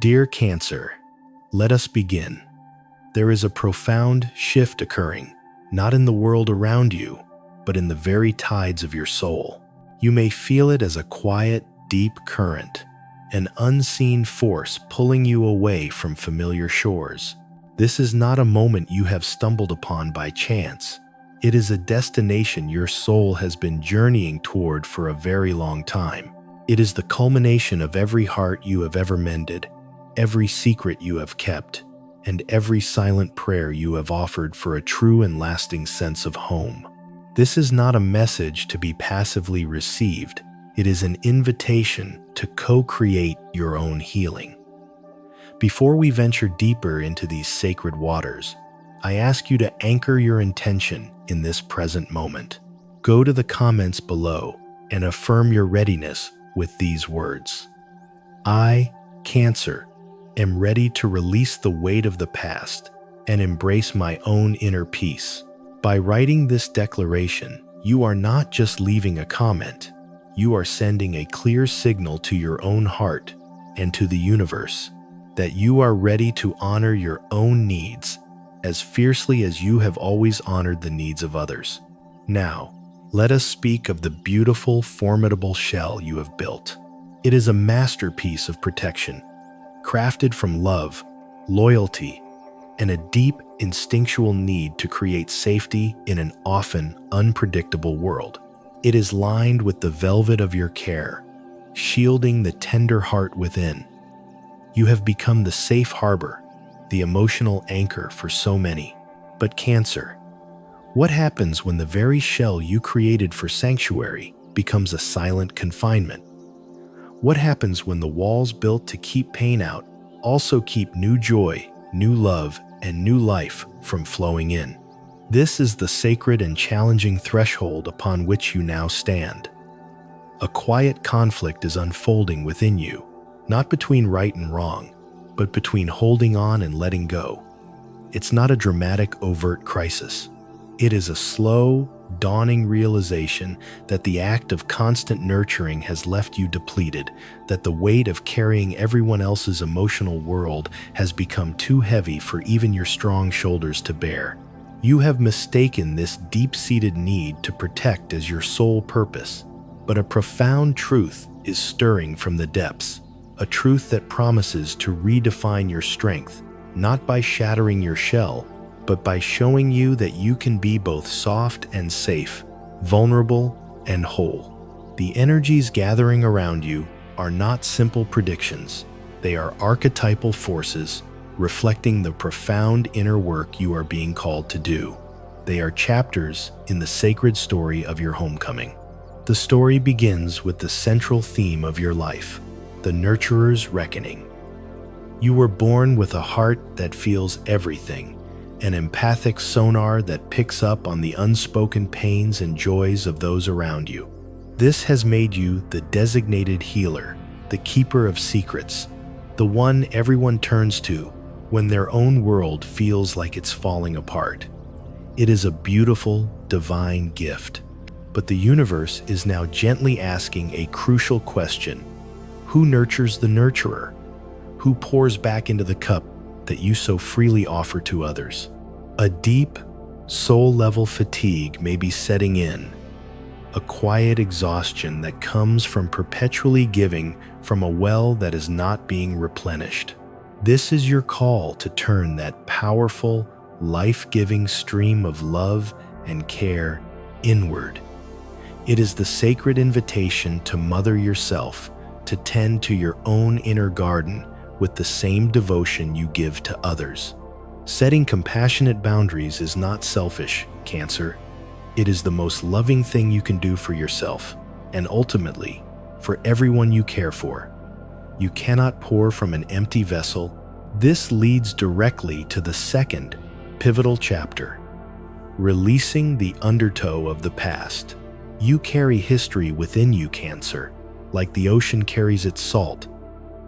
Dear Cancer, let us begin. There is a profound shift occurring, not in the world around you, but in the very tides of your soul. You may feel it as a quiet, deep current, an unseen force pulling you away from familiar shores. This is not a moment you have stumbled upon by chance. It is a destination your soul has been journeying toward for a very long time. It is the culmination of every heart you have ever mended, every secret you have kept, and every silent prayer you have offered for a true and lasting sense of home. This is not a message to be passively received. It is an invitation to co-create your own healing. Before we venture deeper into these sacred waters, I ask you to anchor your intention in this present moment. Go to the comments below and affirm your readiness with these words. I, Cancer, am ready to release the weight of the past and embrace my own inner peace. By writing this declaration, you are not just leaving a comment, you are sending a clear signal to your own heart and to the universe that you are ready to honor your own needs as fiercely as you have always honored the needs of others. Now, let us speak of the beautiful, formidable shell you have built. It is a masterpiece of protection, crafted from love, loyalty, and a deep instinctual need to create safety in an often unpredictable world. It is lined with the velvet of your care, shielding the tender heart within. You have become the safe harbor, the emotional anchor for so many. But Cancer, what happens when the very shell you created for sanctuary becomes a silent confinement? What happens when the walls built to keep pain out also keep new joy, new love, and new life from flowing in? This is the sacred and challenging threshold upon which you now stand. A quiet conflict is unfolding within you, not between right and wrong, but between holding on and letting go. It's not a dramatic, overt crisis. It is a slow, dawning realization that the act of constant nurturing has left you depleted, that the weight of carrying everyone else's emotional world has become too heavy for even your strong shoulders to bear. You have mistaken this deep-seated need to protect as your sole purpose, but a profound truth is stirring from the depths, a truth that promises to redefine your strength, not by shattering your shell, but by showing you that you can be both soft and safe, vulnerable and whole. The energies gathering around you are not simple predictions. They are archetypal forces reflecting the profound inner work you are being called to do. They are chapters in the sacred story of your homecoming. The story begins with the central theme of your life, the nurturer's reckoning. You were born with a heart that feels everything, an empathic sonar that picks up on the unspoken pains and joys of those around you. This has made you the designated healer, the keeper of secrets, the one everyone turns to when their own world feels like it's falling apart. It is a beautiful, divine gift. But the universe is now gently asking a crucial question. Who nurtures the nurturer? Who pours back into the cup that you so freely offer to others? A deep, soul-level fatigue may be setting in, a quiet exhaustion that comes from perpetually giving from a well that is not being replenished. This is your call to turn that powerful, life-giving stream of love and care inward. It is the sacred invitation to mother yourself, to tend to your own inner garden with the same devotion you give to others. Setting compassionate boundaries is not selfish, Cancer. It is the most loving thing you can do for yourself, and ultimately, for everyone you care for. You cannot pour from an empty vessel. This leads directly to the second, pivotal chapter, releasing the undertow of the past. You carry history within you, Cancer, like the ocean carries its salt.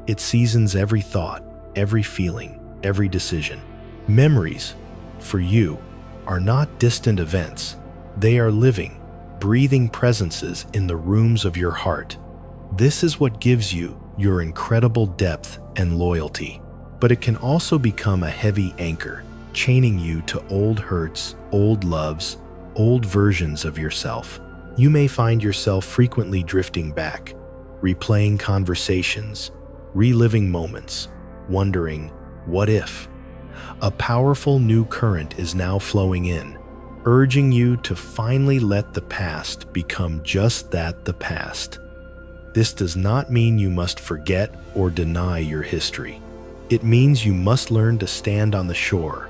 It seasons every thought, every feeling, every decision. Memories, for you, are not distant events. They are living, breathing presences in the rooms of your heart. This is what gives you your incredible depth and loyalty. But it can also become a heavy anchor, chaining you to old hurts, old loves, old versions of yourself. You may find yourself frequently drifting back, replaying conversations, reliving moments, wondering, what if? A powerful new current is now flowing in, urging you to finally let the past become just that, the past. This does not mean you must forget or deny your history. It means you must learn to stand on the shore,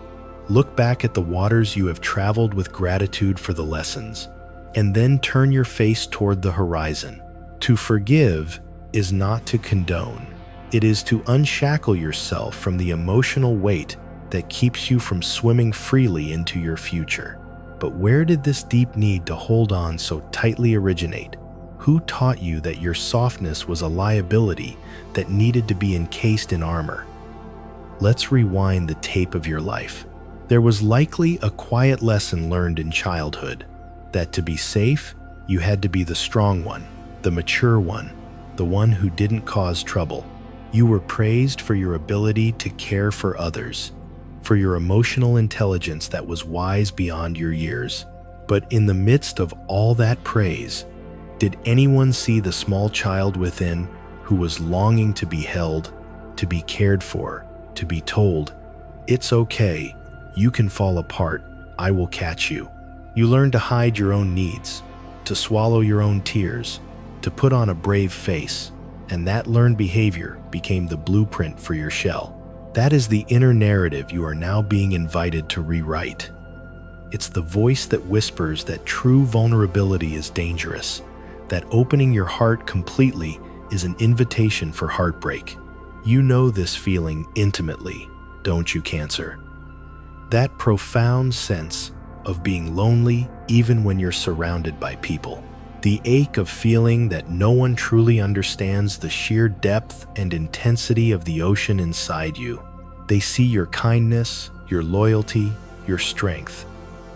look back at the waters you have traveled with gratitude for the lessons, and then turn your face toward the horizon. To forgive is not to condone. It is to unshackle yourself from the emotional weight that keeps you from swimming freely into your future. But where did this deep need to hold on so tightly originate? Who taught you that your softness was a liability that needed to be encased in armor? Let's rewind the tape of your life. There was likely a quiet lesson learned in childhood, that to be safe, you had to be the strong one, the mature one, the one who didn't cause trouble. You were praised for your ability to care for others, for your emotional intelligence that was wise beyond your years. But in the midst of all that praise, did anyone see the small child within who was longing to be held, to be cared for, to be told, "It's okay, you can fall apart, I will catch you"? You learned to hide your own needs, to swallow your own tears, to put on a brave face, and that learned behavior became the blueprint for your shell. That is the inner narrative you are now being invited to rewrite. It's the voice that whispers that true vulnerability is dangerous, that opening your heart completely is an invitation for heartbreak. You know this feeling intimately, don't you, Cancer? That profound sense of being lonely even when you're surrounded by people. The ache of feeling that no one truly understands the sheer depth and intensity of the ocean inside you. They see your kindness, your loyalty, your strength,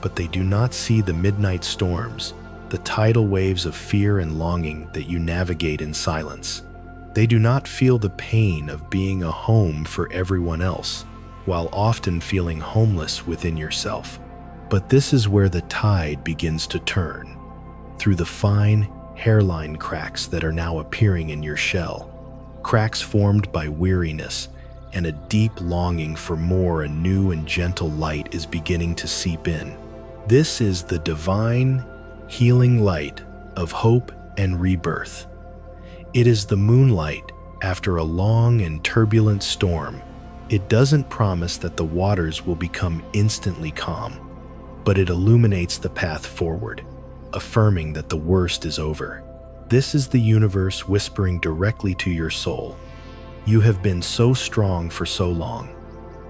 but they do not see the midnight storms, the tidal waves of fear and longing that you navigate in silence. They do not feel the pain of being a home for everyone else, while often feeling homeless within yourself. But this is where the tide begins to turn, through the fine hairline cracks that are now appearing in your shell, cracks formed by weariness, and a deep longing for more. A new and gentle light is beginning to seep in. This is the divine, healing light of hope and rebirth. It is the moonlight after a long and turbulent storm. It doesn't promise that the waters will become instantly calm, but it illuminates the path forward, affirming that the worst is over. This is the universe whispering directly to your soul. You have been so strong for so long.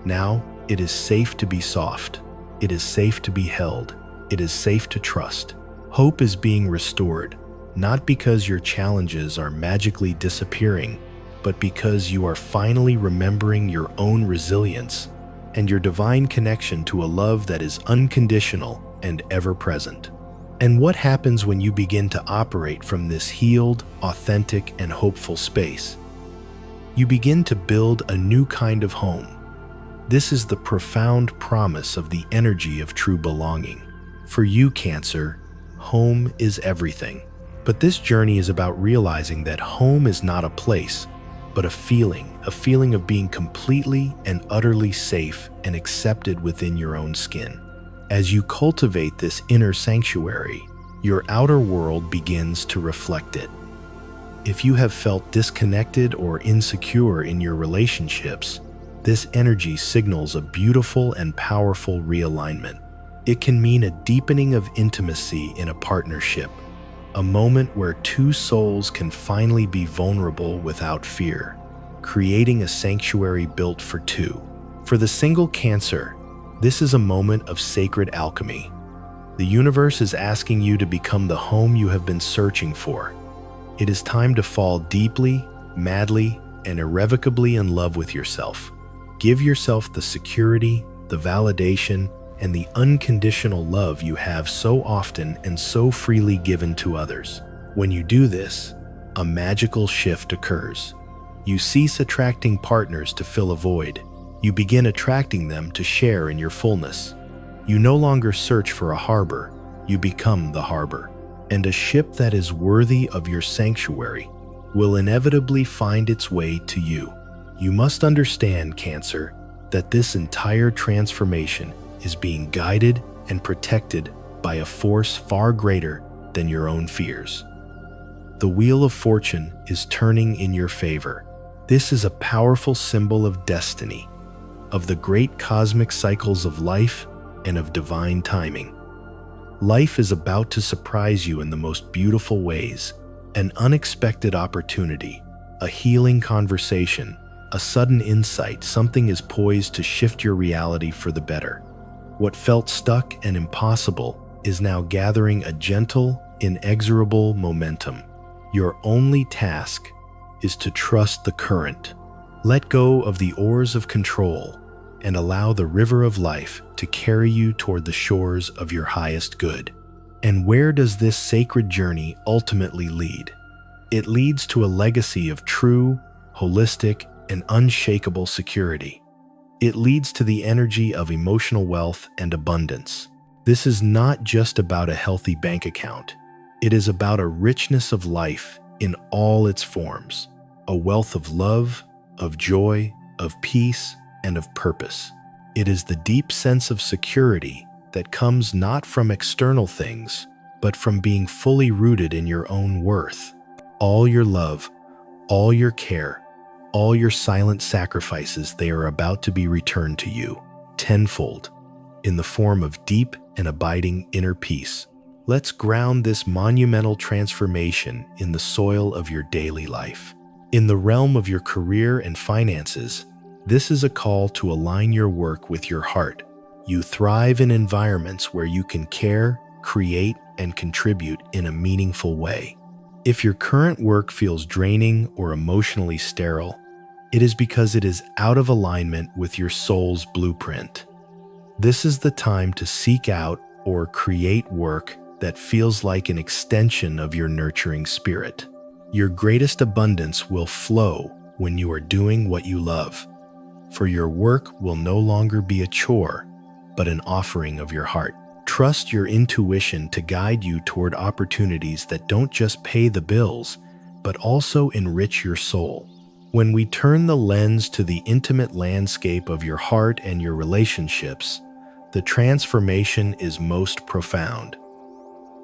Now it is safe to be soft. It is safe to be held. It is safe to trust. Hope is being restored, not because your challenges are magically disappearing, but because you are finally remembering your own resilience and your divine connection to a love that is unconditional and ever-present. And what happens when you begin to operate from this healed, authentic, and hopeful space? You begin to build a new kind of home. This is the profound promise of the energy of true belonging. For you, Cancer, home is everything. But this journey is about realizing that home is not a place, but a feeling of being completely and utterly safe and accepted within your own skin. As you cultivate this inner sanctuary, your outer world begins to reflect it. If you have felt disconnected or insecure in your relationships, this energy signals a beautiful and powerful realignment. It can mean a deepening of intimacy in a partnership, a moment where two souls can finally be vulnerable without fear, creating a sanctuary built for two. For the single Cancer, this is a moment of sacred alchemy. The universe is asking you to become the home you have been searching for. It is time to fall deeply, madly, and irrevocably in love with yourself. Give yourself the security, the validation, and the unconditional love you have so often and so freely given to others. When you do this, a magical shift occurs. You cease attracting partners to fill a void. You begin attracting them to share in your fullness. You no longer search for a harbor, you become the harbor. And a ship that is worthy of your sanctuary will inevitably find its way to you. You must understand, Cancer, that this entire transformation is being guided and protected by a force far greater than your own fears. The wheel of fortune is turning in your favor. This is a powerful symbol of destiny, of the great cosmic cycles of life and of divine timing. Life is about to surprise you in the most beautiful ways. An unexpected opportunity, a healing conversation, a sudden insight. Something is poised to shift your reality for the better. What felt stuck and impossible is now gathering a gentle, inexorable momentum. Your only task is to trust the current. Let go of the oars of control and allow the river of life to carry you toward the shores of your highest good. And where does this sacred journey ultimately lead? It leads to a legacy of true, holistic, and unshakable security. It leads to the energy of emotional wealth and abundance. This is not just about a healthy bank account. It is about a richness of life in all its forms, a wealth of love, of joy, of peace, and of purpose. It is the deep sense of security that comes not from external things, but from being fully rooted in your own worth. All your love, all your care, all your silent sacrifices, they are about to be returned to you, tenfold, in the form of deep and abiding inner peace. Let's ground this monumental transformation in the soil of your daily life. In the realm of your career and finances, this is a call to align your work with your heart. You thrive in environments where you can care, create, and contribute in a meaningful way. If your current work feels draining or emotionally sterile, it is because it is out of alignment with your soul's blueprint. This is the time to seek out or create work that feels like an extension of your nurturing spirit. Your greatest abundance will flow when you are doing what you love, for your work will no longer be a chore, but an offering of your heart. Trust your intuition to guide you toward opportunities that don't just pay the bills, but also enrich your soul. When we turn the lens to the intimate landscape of your heart and your relationships, the transformation is most profound.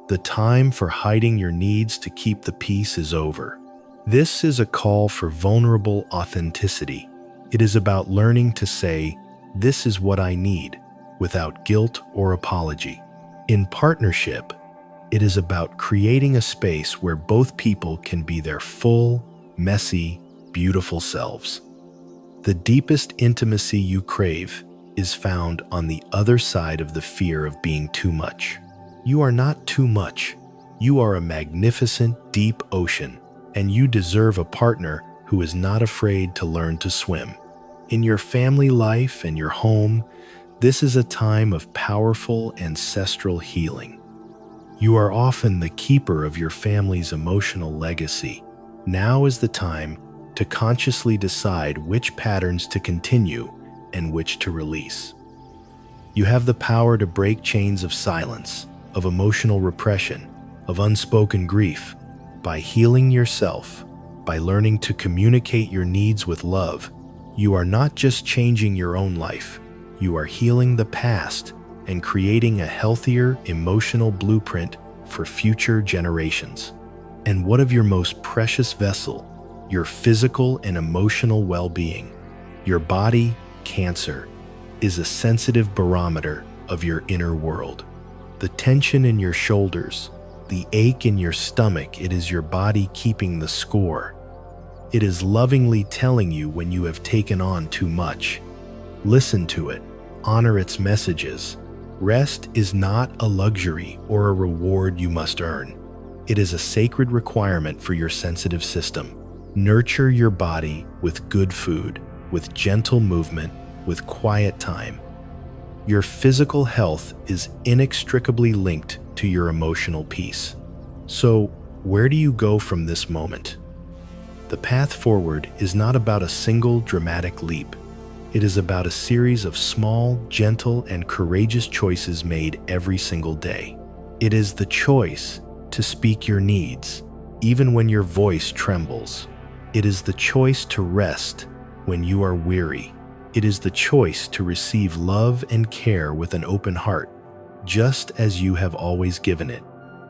The time for hiding your needs to keep the peace is over. This is a call for vulnerable authenticity. It is about learning to say, "This is what I need," without guilt or apology. In partnership, it is about creating a space where both people can be their full, messy, beautiful selves. The deepest intimacy you crave is found on the other side of the fear of being too much. You are not too much. You are a magnificent, deep ocean, and you deserve a partner who is not afraid to learn to swim. In your family life and your home, this is a time of powerful ancestral healing. You are often the keeper of your family's emotional legacy. Now is the time to consciously decide which patterns to continue and which to release. You have the power to break chains of silence, of emotional repression, of unspoken grief, by healing yourself, by learning to communicate your needs with love. You are not just changing your own life, you are healing the past and creating a healthier emotional blueprint for future generations. And what of your most precious vessel, your physical and emotional well-being? Your body, Cancer, is a sensitive barometer of your inner world. The tension in your shoulders, the ache in your stomach, it is your body keeping the score. It is lovingly telling you when you have taken on too much. Listen to it, honor its messages. Rest is not a luxury or a reward you must earn. It is a sacred requirement for your sensitive system. Nurture your body with good food, with gentle movement, with quiet time. Your physical health is inextricably linked to your emotional peace. So, where do you go from this moment? The path forward is not about a single dramatic leap. It is about a series of small, gentle, and courageous choices made every single day. It is the choice to speak your needs, even when your voice trembles. It is the choice to rest when you are weary. It is the choice to receive love and care with an open heart, just as you have always given it.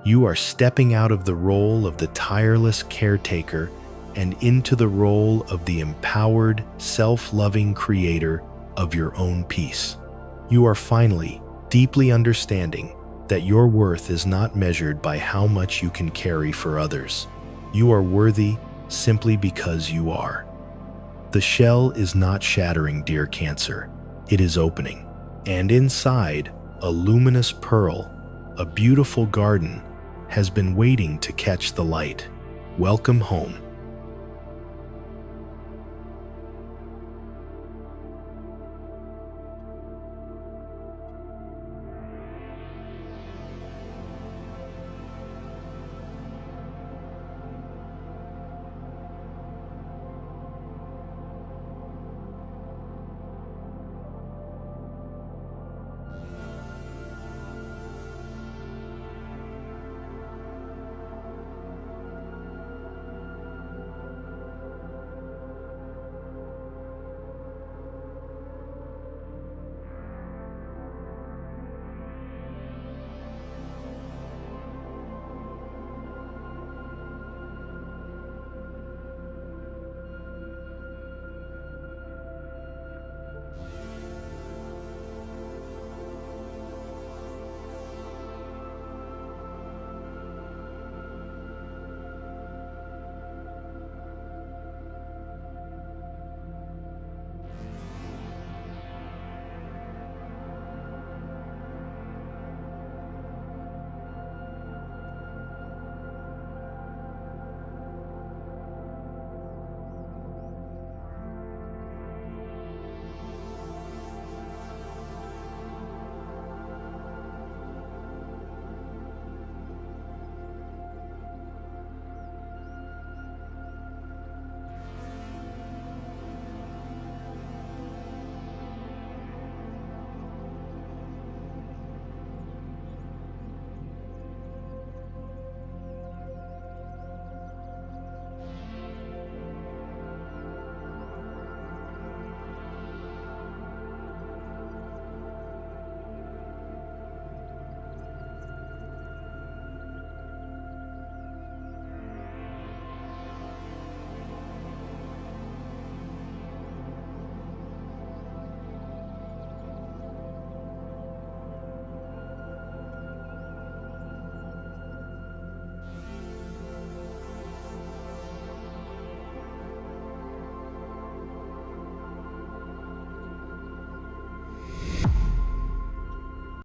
You are stepping out of the role of the tireless caretaker and into the role of the empowered, self-loving creator of your own peace. You are finally deeply understanding that your worth is not measured by how much you can carry for others. You are worthy simply because you are. The shell is not shattering, dear Cancer. It is opening. And inside, a luminous pearl, a beautiful garden, has been waiting to catch the light. Welcome home.